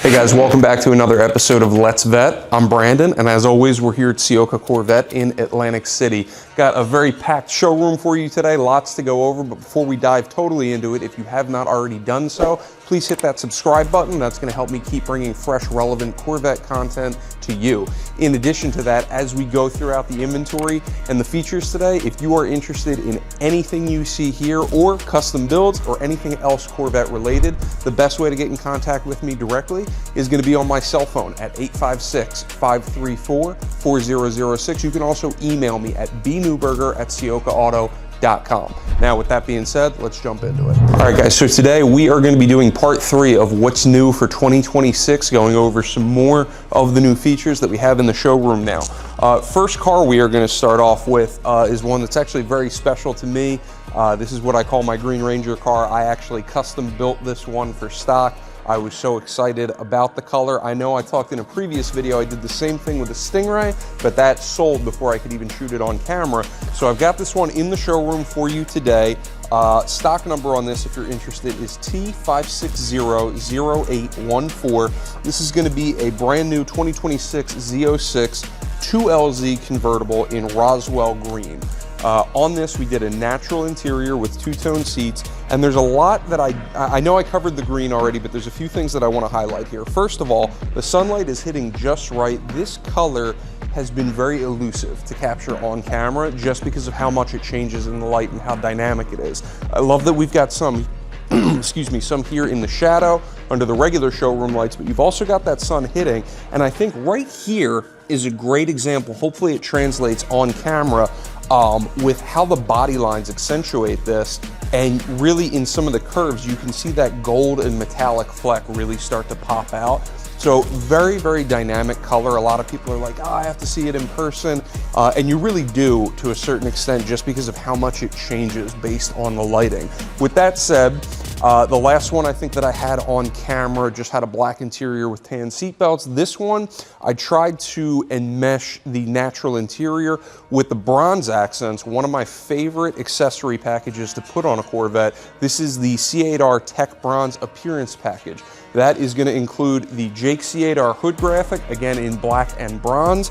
Hey guys, welcome back to another episode of Let's Vet. I'm Brandon, and as always, we're here at Ciocca Corvette in Atlantic City. Got a very packed showroom for you today, lots to go over, but before we dive totally into it, if you have not already done so, please hit that subscribe button. That's going to help me keep bringing fresh, relevant Corvette content to you. In addition to that, as we go throughout the inventory and the features today, if you are interested in anything you see here or custom builds or anything else Corvette related, the best way to get in contact with me directly is going to be on my cell phone at 856-534-4006. You can also email me at bnewberger@cioccaauto.com. Now, with that being said, let's jump into it. All right, guys, so today we are going to be doing part 3 of what's new for 2026, going over some more of the new features that we have in the showroom now. First car we are going to start off with is one that's actually very special to me. This is what I call my Green Ranger car. I actually custom built this one for stock. I was so excited about the color. I know I talked in a previous video, I did the same thing with the Stingray, but that sold before I could even shoot it on camera. So I've got this one in the showroom for you today. Stock number on this, if you're interested, is T5600814. This is going to be a brand new 2026 Z06 2LZ convertible in Roswell green. On this, we did a natural interior with two-tone seats, and there's a lot that I know I covered the green already, but there's a few things that I want to highlight here. First of all, the sunlight is hitting just right. This color has been very elusive to capture on camera just because of how much it changes in the light and how dynamic it is. I love that we've got some excuse me, some here in the shadow under the regular showroom lights, but you've also got that sun hitting, and I think right here is a great example. Hopefully it translates on camera with how the body lines accentuate this, and really in some of the curves you can see that gold and metallic fleck really start to pop out. So very, very dynamic color. A lot of people are like, oh, I have to see it in person. And you really do to a certain extent just because of how much it changes based on the lighting. With that said, the last one I think that I had on camera just had a black interior with tan seat belts. This one, I tried to enmesh the natural interior with the bronze accents, one of my favorite accessory packages to put on a Corvette. This is the C8R Tech Bronze Appearance Package. That is going to include the Jake C8R hood graphic, again in black and bronze,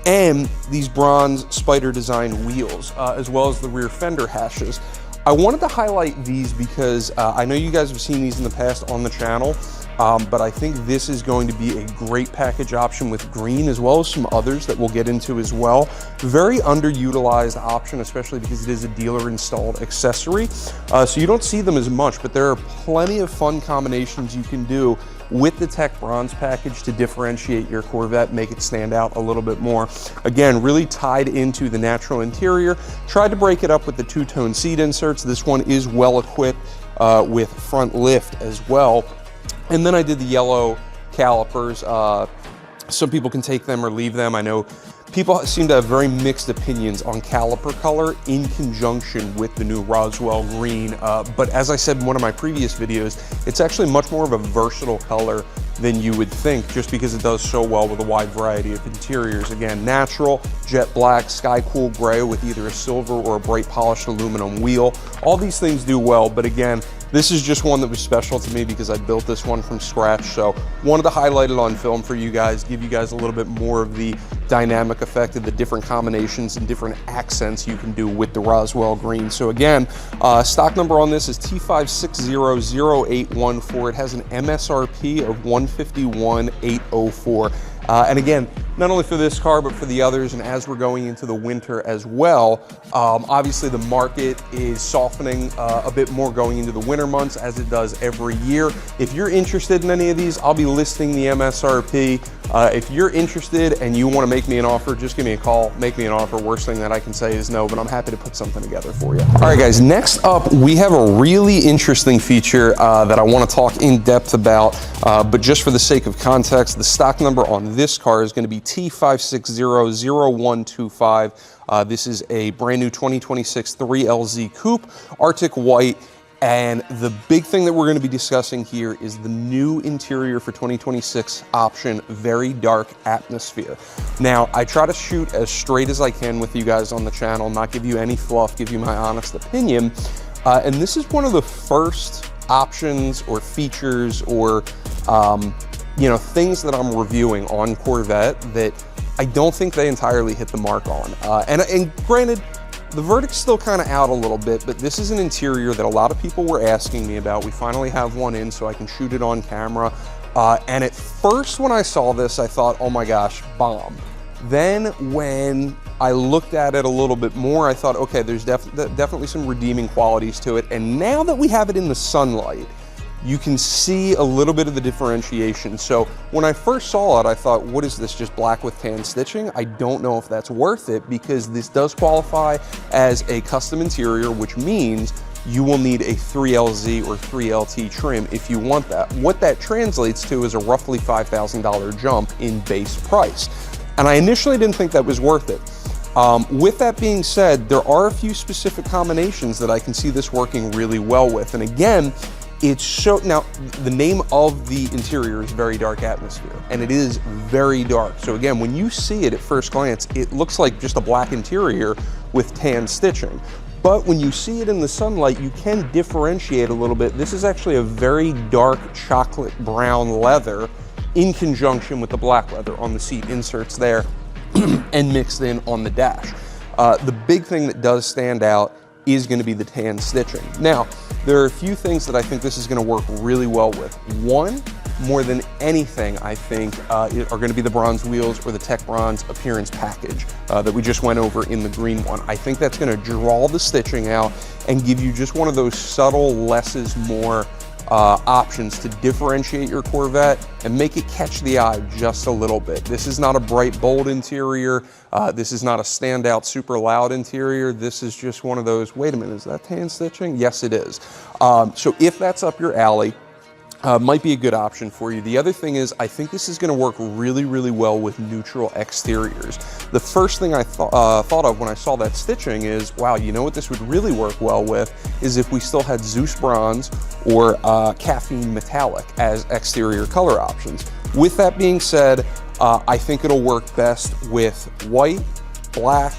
and these bronze spider design wheels, as well as the rear fender hashes. I wanted to highlight these because I know you guys have seen these in the past on the channel, but I think this is going to be a great package option with green, as well as some others that we'll get into as well. Very underutilized option, especially because it is a dealer installed accessory. So you don't see them as much, but there are plenty of fun combinations you can do with the Tech Bronze package to differentiate your Corvette, make it stand out a little bit more. Again, really tied into the natural interior. Tried to break it up with the two-tone seat inserts. This one is well equipped with front lift as well. And then I did the yellow calipers. Some people can take them or leave them. I know people seem to have very mixed opinions on caliper color in conjunction with the new Roswell green. But as I said in one of my previous videos, it's actually much more of a versatile color than you would think, just because it does so well with a wide variety of interiors. Again, natural, jet black, sky cool gray with either a silver or a bright polished aluminum wheel. All these things do well, but again, this is just one that was special to me because I built this one from scratch. So wanted to highlight it on film for you guys, give you guys a little bit more of the dynamic effect of the different combinations and different accents you can do with the Roswell green. So again, stock number on this is T5600814. It has an MSRP of $151,804. And again, not only for this car, but for the others, and as we're going into the winter as well, obviously the market is softening a bit more going into the winter months, as it does every year. If you're interested in any of these, I'll be listing the MSRP. If you're interested and you want to make me an offer, just give me a call, make me an offer. Worst thing that I can say is no, but I'm happy to put something together for you. All right, guys, next up, we have a really interesting feature that I want to talk in depth about, but just for the sake of context, the stock number on this car is going to be T5600125. This is a brand new 2026 3LZ Coupe, Arctic White. And the big thing that we're going to be discussing here is the new interior for 2026 option, Very Dark Atmosphere. Now, I try to shoot as straight as I can with you guys on the channel, not give you any fluff, give you my honest opinion. And this is one of the first options or features or you know, things that I'm reviewing on Corvette that I don't think they entirely hit the mark on. And granted, the verdict's still kind of out a little bit, but this is an interior that a lot of people were asking me about. We finally have one in so I can shoot it on camera. And at first when I saw this, I thought, oh my gosh, bomb. Then when I looked at it a little bit more, I thought, okay, there's definitely some redeeming qualities to it. And now that we have it in the sunlight, you can see a little bit of the differentiation. So when I first saw it, I thought, what is this, just black with tan stitching? I don't know if that's worth it, because this does qualify as a custom interior, which means you will need a 3LZ or 3LT trim if you want that. What that translates to is a roughly $5,000 jump in base price. And I initially didn't think that was worth it. With that being said, there are a few specific combinations that I can see this working really well with. And again, now the name of the interior is Very Dark Atmosphere, and it is very dark. So again, when you see it at first glance, it looks like just a black interior with tan stitching. But when you see it in the sunlight, you can differentiate a little bit. This is actually a very dark chocolate brown leather in conjunction with the black leather on the seat inserts there and mixed in on the dash. The big thing that does stand out is going to be the tan stitching. Now, there are a few things that I think this is going to work really well with. One, more than anything, I think, are going to be the bronze wheels or the Tech Bronze appearance package that we just went over in the green one. I think that's going to draw the stitching out and give you just one of those subtle less is more options to differentiate your Corvette and make it catch the eye just a little bit. This is not a bright, bold interior. This is not a standout, super loud interior. This is just one of those, wait a minute, is that tan stitching? Yes, it is. So if that's up your alley, might be a good option for you. The other thing is, I think this is going to work really, really well with neutral exteriors. The first thing I thought of when I saw that stitching is, wow, you know what this would really work well with is if we still had Zeus Bronze or Caffeine Metallic as exterior color options. With that being said, I think it'll work best with white, black.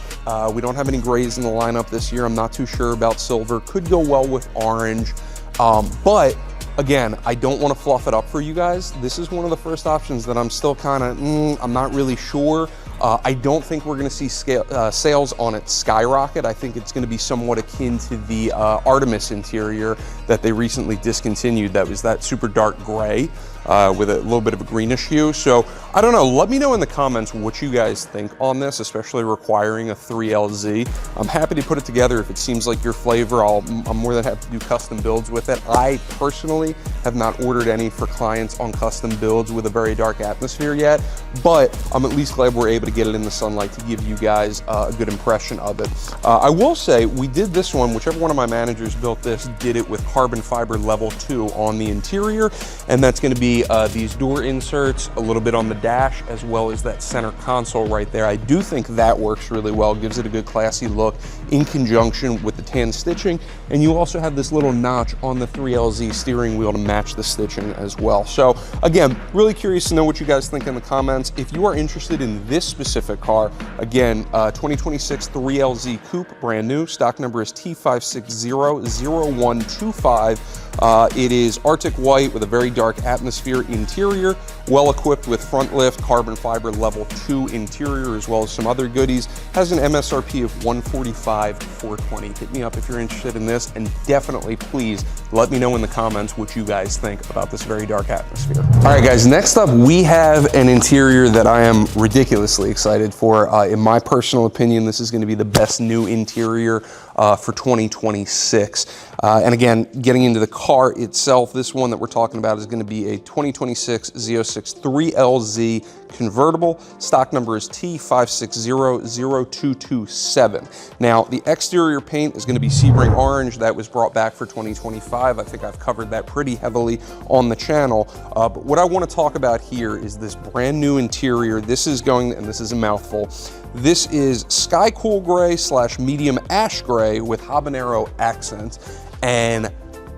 We don't have any grays in the lineup this year. I'm not too sure about silver. Could go well with orange, but again, I don't want to fluff it up for you guys. This is one of the first options that I'm still kind of, I'm not really sure. I don't think we're going to see sales on it skyrocket. I think it's going to be somewhat akin to the Artemis interior that they recently discontinued. That was that super dark gray with a little bit of a greenish hue. So I don't know. Let me know in the comments what you guys think on this, especially requiring a 3LZ. I'm happy to put it together if it seems like your flavor. I'm more than happy to do custom builds with it. I personally have not ordered any for clients on custom builds with a Very Dark Atmosphere yet, but I'm at least glad we're able to get it in the sunlight to give you guys a good impression of it. I will say we did this one, whichever one of my managers built this, did it with carbon fiber level 2 on the interior, and that's going to be these door inserts, a little bit on the dash, as well as that center console right there. I do think that works really well, gives it a good classy look in conjunction with the tan stitching, and you also have this little notch on the 3LZ steering wheel to match the stitching as well. So again, really curious to know what you guys think in the comments. If you are interested in this specific car, again, 2026 3LZ Coupe, brand new, stock number is T5600125. It is Arctic white with a very dark atmosphere interior, well equipped with front lift, carbon fiber level 2 interior, as well as some other goodies. Has an MSRP of $145,420. Hit me up if you're interested in this, and definitely please let me know in the comments what you guys think about this Very Dark Atmosphere. All right, guys, next up we have an interior that I am ridiculously excited for. In my personal opinion, this is going to be the best new interior for 2026. And again, getting into the car itself, this one that we're talking about is going to be a 2026 Z06 3LZ convertible. Stock number is T5600227. Now, the exterior paint is going to be Sebring orange. That was brought back for 2025. I think I've covered that pretty heavily on the channel. But what I want to talk about here is this brand new interior. This is going, and this is a mouthful, this is sky cool gray / medium ash gray with habanero accents. And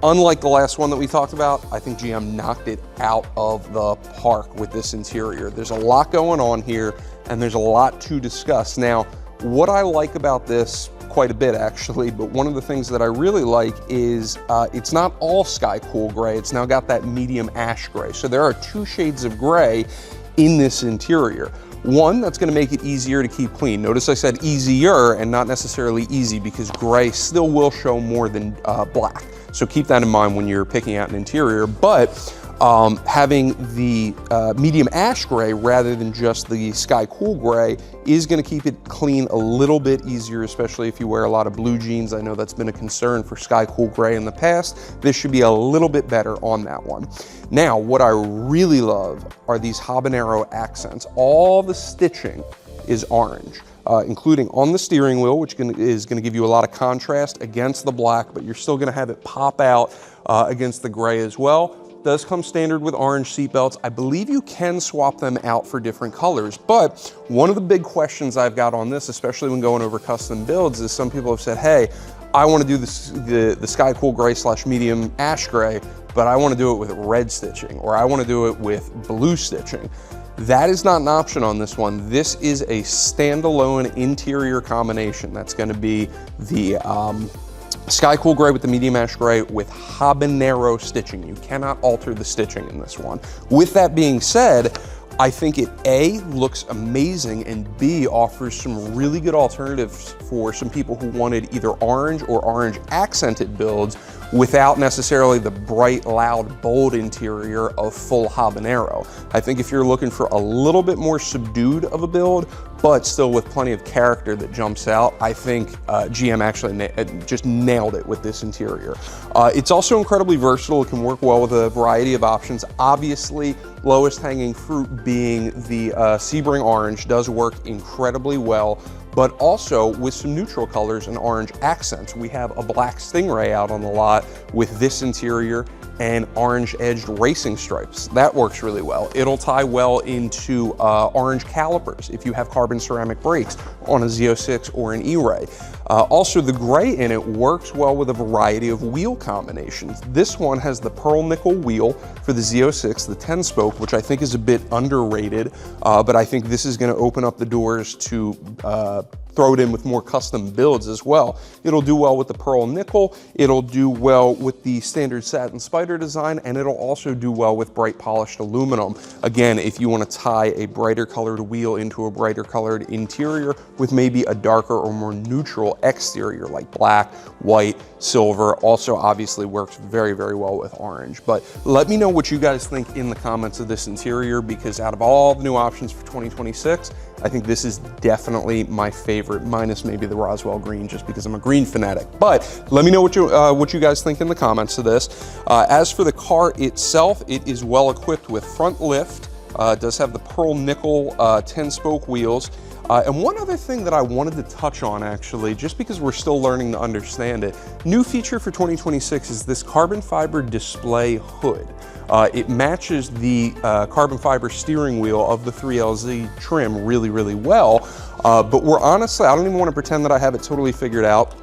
unlike the last one that we talked about, I think GM knocked it out of the park with this interior. There's a lot going on here, and there's a lot to discuss. Now, what I like about this, quite a bit actually, but one of the things that I really like is it's not all sky cool gray, it's now got that medium ash gray. So there are 2 shades of gray in this interior. One, that's gonna make it easier to keep clean. Notice I said easier and not necessarily easy, because gray still will show more than black. So keep that in mind when you're picking out an interior. But having the medium ash gray rather than just the sky cool gray is going to keep it clean a little bit easier, especially if you wear a lot of blue jeans. I know that's been a concern for sky cool gray in the past. This should be a little bit better on that one. Now, what I really love are these habanero accents. All the stitching is orange. Including on the steering wheel, which is going to give you a lot of contrast against the black, but you're still going to have it pop out against the gray as well. Does come standard with orange seat belts. I believe you can swap them out for different colors, but one of the big questions I've got on this, especially when going over custom builds, is some people have said, hey, I want to do the sky cool gray / medium ash gray, but I want to do it with red stitching, or I want to do it with blue stitching. That is not an option on this one. This is a standalone interior combination. That's going to be the sky cool gray with the medium ash gray with habanero stitching. You cannot alter the stitching in this one. With that being said, I think it A, looks amazing, and B, offers some really good alternatives for some people who wanted either orange or orange accented builds without necessarily the bright, loud, bold interior of full habanero. I think if you're looking for a little bit more subdued of a build, but still with plenty of character that jumps out, I think GM actually just nailed it with this interior. It's also incredibly versatile. It can work well with a variety of options. Obviously, lowest hanging fruit being the Sebring orange does work incredibly well, but also with some neutral colors and orange accents. We have a black Stingray out on the lot with this interior and orange edged racing stripes. That works really well. It'll tie well into orange calipers if you have carbon ceramic brakes on a Z06 or an E-Ray. Also, the gray in it works well with a variety of wheel combinations. This one has the pearl nickel wheel for the Z06, the 10 spoke, which I think is a bit underrated, but I think this is gonna open up the doors to throw it in with more custom builds as well. It'll do well with the pearl nickel, it'll do well with the standard satin spider design, and it'll also do well with bright polished aluminum. Again, if you want to tie a brighter colored wheel into a brighter colored interior with maybe a darker or more neutral exterior like black, white, silver, also obviously works very, very well with orange. But let me know what you guys think in the comments of this interior, because out of all the new options for 2026, I think this is definitely my favorite, minus maybe the Roswell green, just because I'm a green fanatic. But let me know what you guys think in the comments of this. As for the car itself, it is well equipped with front lift. It does have the pearl nickel 10-spoke wheels. And one other thing that I wanted to touch on, actually, just because we're still learning to understand it, new feature for 2026 is this carbon fiber display hood. It matches the carbon fiber steering wheel of the 3LZ trim really, really well. But we're honestly, I don't even want to pretend that I have it totally figured out.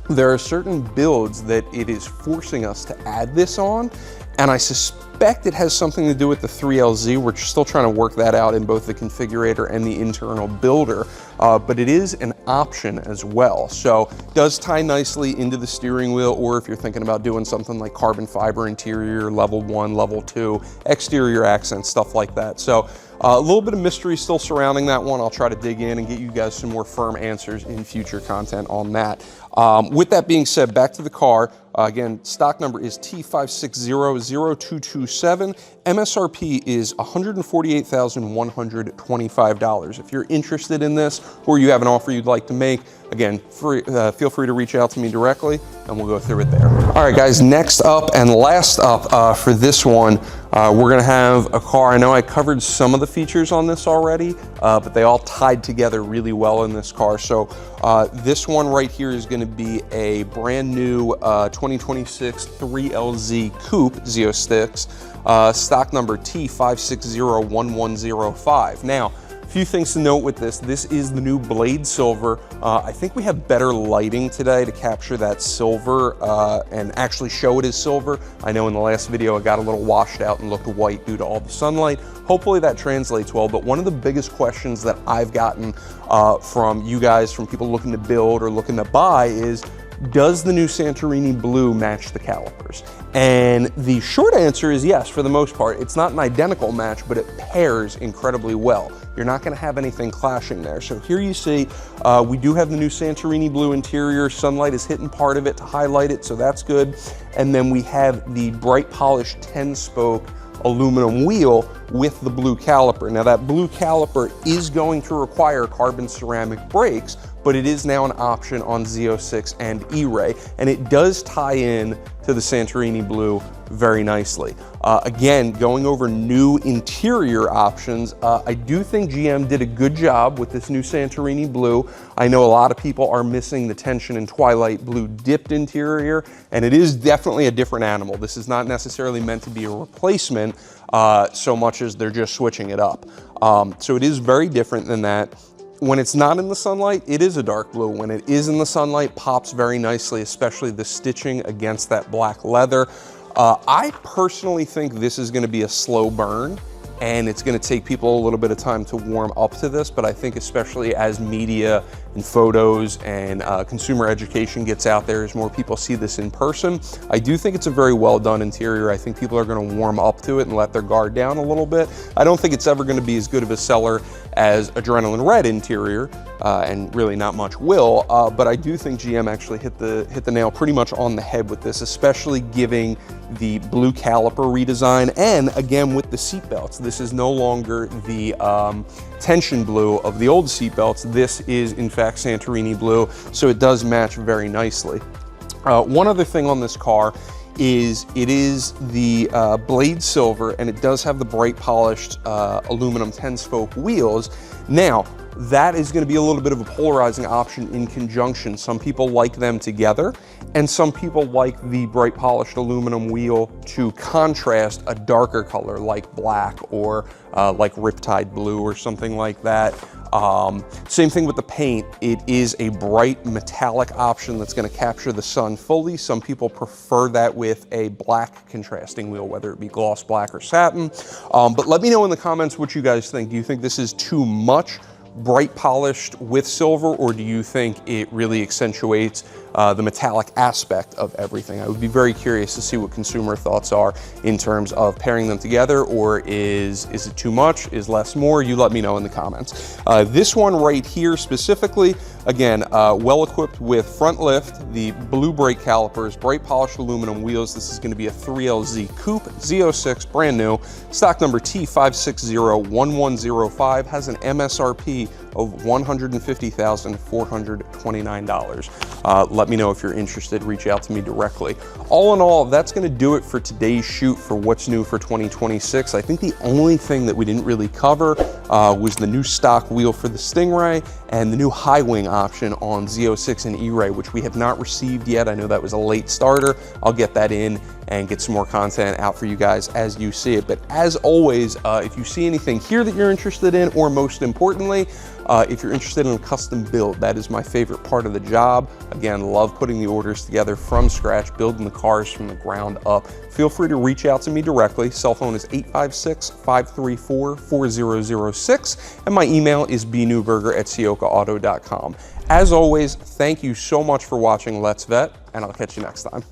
There are certain builds that it is forcing us to add this on, and I suspect it has something to do with the 3LZ. We're still trying to work that out in both the configurator and the internal builder, but it is an option as well. So it does tie nicely into the steering wheel, or if you're thinking about doing something like carbon fiber interior, level 1, level 2, exterior accents, stuff like that. So a little bit of mystery still surrounding that one. I'll try to dig in and get you guys some more firm answers in future content on that. With that being said, back to the car. Again, stock number is T5600227. MSRP is $148,125. If you're interested in this, or you have an offer you'd like to make, again, feel free to reach out to me directly and we'll go through it there. All right, guys, next up and last up for this one, we're gonna have a car. I know I covered some of the features on this already, but they all tied together really well in this car. So this one right here is gonna be a brand new 2026 3LZ Coupe Z06, stock number T5601105. Now, few things to note with this. This is the new blade silver. I think we have better lighting today to capture that silver and actually show it as silver. I know in the last video it got a little washed out and looked white due to all the sunlight. Hopefully that translates well, but one of the biggest questions that I've gotten from you guys, from people looking to build or looking to buy is, does the new Santorini Blue match the calipers? And the short answer is yes, for the most part. It's not an identical match, but it pairs incredibly well. You're not gonna have anything clashing there. So here you see, we do have the new Santorini Blue interior. Sunlight is hitting part of it to highlight it, so that's good. And then we have the bright polished 10-spoke aluminum wheel with the blue caliper. Now that blue caliper is going to require carbon ceramic brakes, but it is now an option on Z06 and E-Ray, and it does tie in to the Santorini Blue very nicely. Again, going over new interior options, I do think GM did a good job with this new Santorini Blue. I know a lot of people are missing the Tension and Twilight Blue dipped interior, and it is definitely a different animal. This is not necessarily meant to be a replacement so much as they're just switching it up. So it is very different than that. When it's not in the sunlight, it is a dark blue. When it is in the sunlight, pops very nicely, especially the stitching against that black leather. I personally think this is gonna be a slow burn, and it's gonna take people a little bit of time to warm up to this, but I think especially as media and photos and consumer education gets out there, as more people see this in person, I do think it's a very well done interior. I think people are gonna warm up to it and let their guard down a little bit. I don't think it's ever gonna be as good of a seller as Adrenaline Red interior, and really not much will, but I do think GM actually hit the nail pretty much on the head with this, especially giving the blue caliper redesign, and again with the seat belts. This is no longer the tension blue of the old seat belts. This is in fact Santorini Blue, so it does match very nicely. One other thing on this car is it is the blade silver, and it does have the bright polished aluminum 10-spoke wheels. Now, that is going to be a little bit of a polarizing option in conjunction. Some people like them together, and some people like the bright polished aluminum wheel to contrast a darker color like black or like Riptide Blue or something like that. Same thing with the paint. It is a bright metallic option that's going to capture the sun fully. Some people prefer that with a black contrasting wheel, whether it be gloss black or satin. But let me know in the comments what you guys think. Do you think this is too much bright polished with silver, or do you think it really accentuates the metallic aspect of everything? I would be very curious to see what consumer thoughts are in terms of pairing them together, or is it too much? Is less more? You let me know in the comments. This one right here specifically, again, well equipped with front lift, the blue brake calipers, bright polished aluminum wheels. This is going to be a 3LZ Coupe Z06, brand new, stock number T5601105, has an MSRP of $150,429. Let me know if you're interested. Reach out to me directly. All in all, that's going to do it for today's shoot for what's new for 2026. I think the only thing that we didn't really cover was the new stock wheel for the Stingray and the new high wing option on Z06 and E-Ray, which we have not received yet. I know that was a late starter. I'll get that in and get some more content out for you guys as you see it. But as always, if you see anything here that you're interested in, or most importantly, if you're interested in a custom build, that is my favorite part of the job. Again, love putting the orders together from scratch, building the cars from the ground up. Feel free to reach out to me directly. Cell phone is 856-534-4006, and my email is bnewberger@siokaauto.com. As always, thank you so much for watching Let's Vet, and I'll catch you next time.